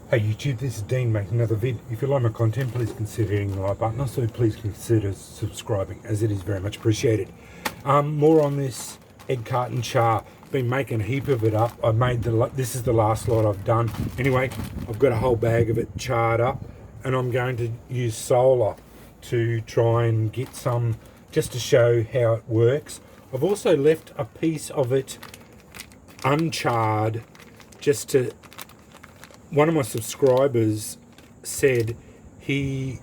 Hey YouTube, this is Dean making another vid. If you like my content, please consider hitting the like button. Also, please consider subscribing, as it is very much appreciated. More on this egg carton char. Been making a heap of it up. I've made this is the last lot I've done. Anyway, I've got a whole bag of it charred up, and I'm going to use solar to try and get some, just to show how it works. I've also left a piece of it uncharred, just to. One of my subscribers said he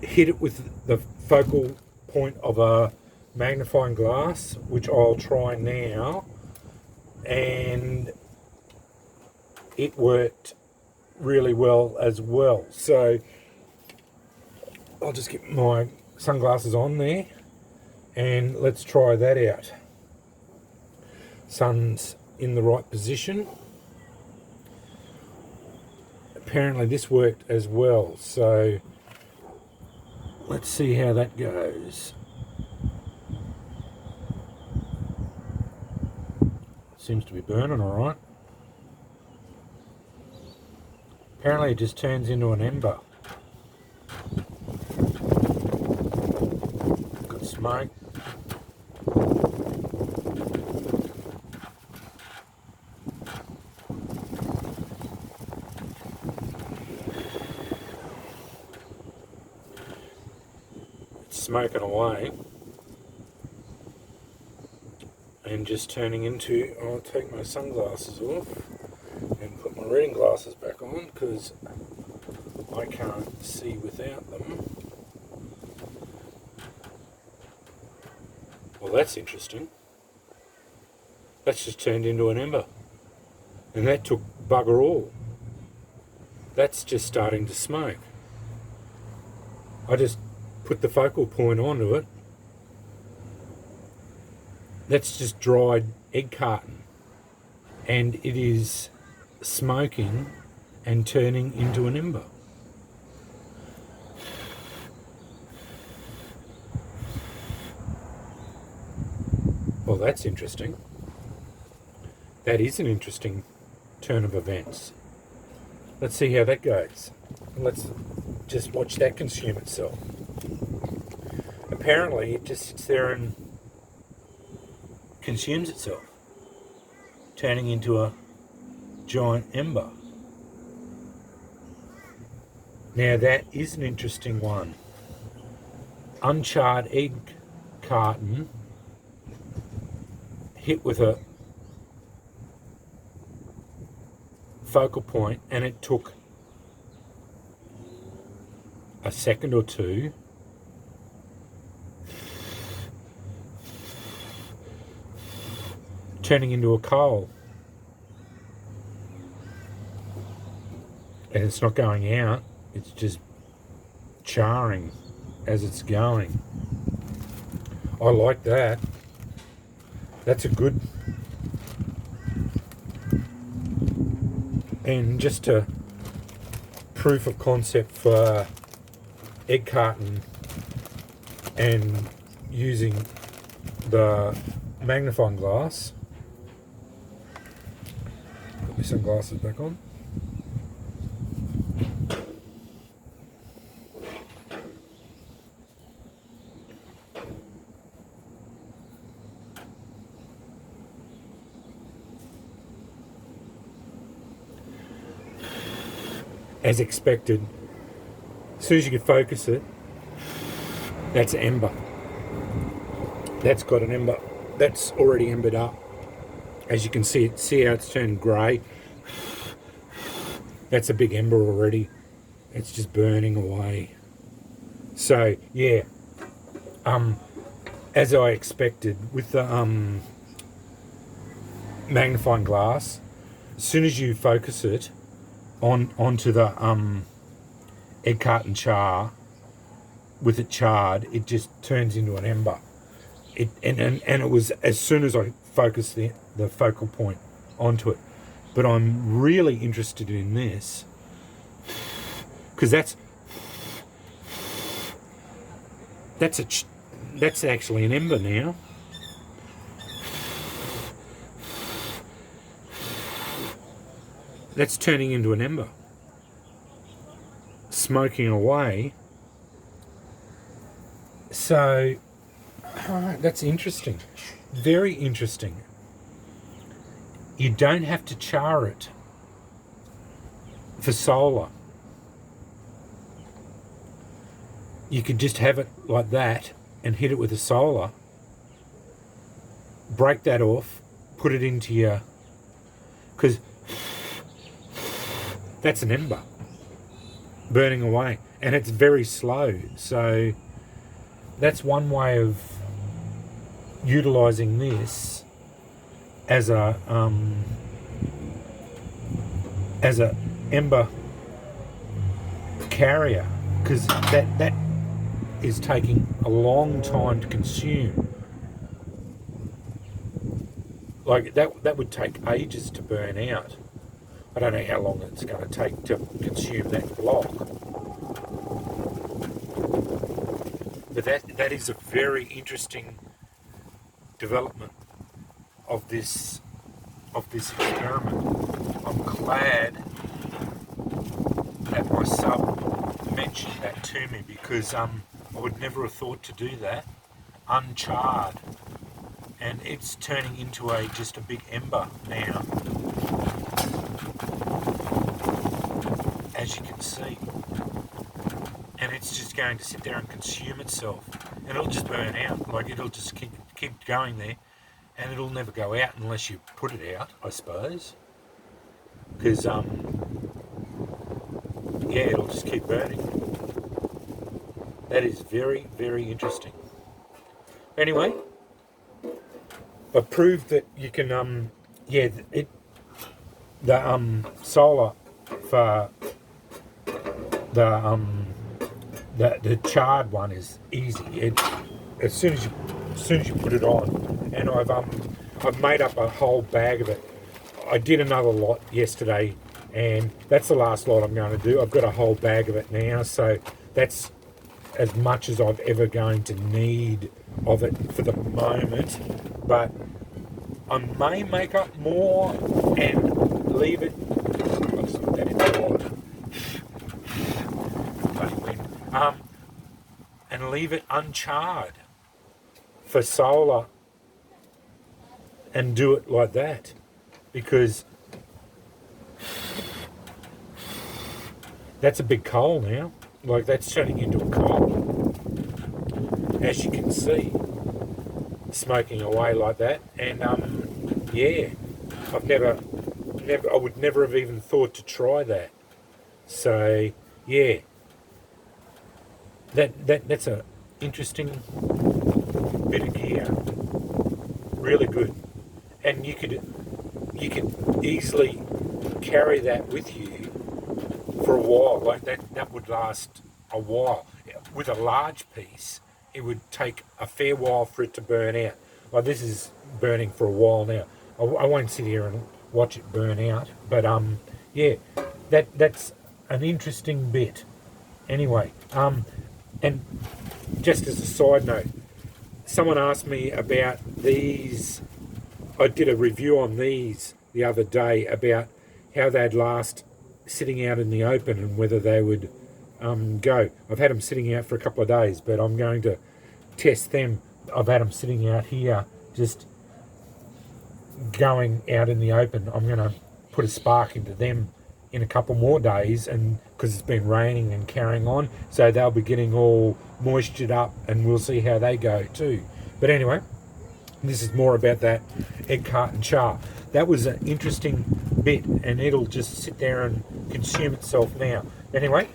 hit it with the focal point of a magnifying glass, which I'll try now, and it worked really well as well. So I'll just get my sunglasses on there and let's try that out. Sun's in the right position. Apparently this worked as well, so let's see how that goes. Seems to be burning all right. Apparently it just turns into an ember. Got smoke. Smoking away and just turning into, I'll take my sunglasses off and put my reading glasses back on because I can't see without them. Well, that's interesting. That's just turned into an ember, and that took bugger all. That's just starting to smoke. I just put the focal point onto it. That's just dried egg carton, and it is smoking and turning into an ember. Well, that's interesting. That is an interesting turn of events. Let's see how that goes. Let's just watch that consume itself. Apparently it just sits there and consumes itself, turning into a giant ember. Now that is an interesting one. Uncharred egg carton hit with a focal point, and it took a second or two turning into a coal, and it's not going out, it's just charring as it's going. I like that. That's a good, and just a proof of concept for egg carton and using the magnifying glass. Put my sunglasses back on. As expected, as soon as you can focus it, that's an ember. That's got an ember. That's already embered up. As you can see, see how it's turned grey. That's a big ember already. It's just burning away. So yeah, as I expected with the magnifying glass, as soon as you focus it onto the egg carton char, with it charred, it just turns into an ember. And it was as soon as I focused the focal point onto it. But I'm really interested in this because that's actually an ember now. That's turning into an ember. smoking away. So that's interesting, very interesting. You don't have to char it for solar. You could just have it like that and hit it with a solar, break that off, put it into your, because that's an ember burning away, and it's very slow. So that's one way of utilizing this as a ember carrier, because that is taking a long time to consume. Like that would take ages to burn out. I don't know how long it's going to take to consume that block. But that is a very interesting development of this experiment. I'm glad that my sub mentioned that to me, because I would never have thought to do that. Uncharred, and it's turning into just a big ember now, as you can see, and it's just going to sit there and consume itself, and it'll just burn out. Like, it'll just keep going there, and it'll never go out unless you put it out, I suppose, because yeah, it'll just keep burning. That is very, very interesting. Anyway, I proved that you can the solar for the charred one is easy. As soon as you put it on, and I've made up a whole bag of it. I did another lot yesterday, and that's the last lot I'm going to do. I've got a whole bag of it now, so that's as much as I've ever going to need of it for the moment. But I may make up more and leave it. I'll just put that in the water. Bloody wind. And leave it uncharred for solar, and do it like that, because that's a big coal now. Like, that's turning into a coal, as you can see, smoking away like that. And yeah, I would never have even thought to try that. So yeah, that's a interesting bit of gear, really good. And you could easily carry that with you for a while. Like, that would last a while. With a large piece, it would take a fair while for it to burn out. Like, this is burning for a while now. I won't sit here and watch it burn out, but yeah, that's an interesting bit. Anyway, and just as a side note, someone asked me about these. I did a review on these the other day about how they'd last sitting out in the open and whether they would go. I've had them sitting out for a couple of days, but I'm going to test them. I've had them sitting out here, just going out in the open. I'm going to put a spark into them in a couple more days, and because it's been raining and carrying on, so they'll be getting all moistured up, and we'll see how they go too. But anyway, this is more about that egg carton char. That was an interesting bit, and it'll just sit there and consume itself now. Anyway,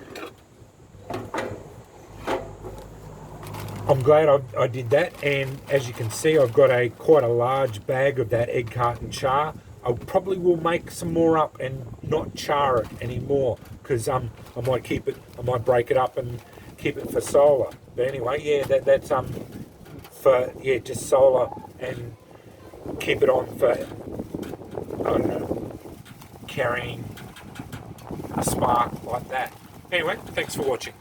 I'm glad I did that, and as you can see, I've got quite a large bag of that egg carton char. I probably will make some more up and not char it anymore, because I might keep it, I might break it up and keep it for solar. But anyway, yeah, that's for, yeah, just solar, and keep it on for, I don't know, carrying a spark like that. Anyway, thanks for watching.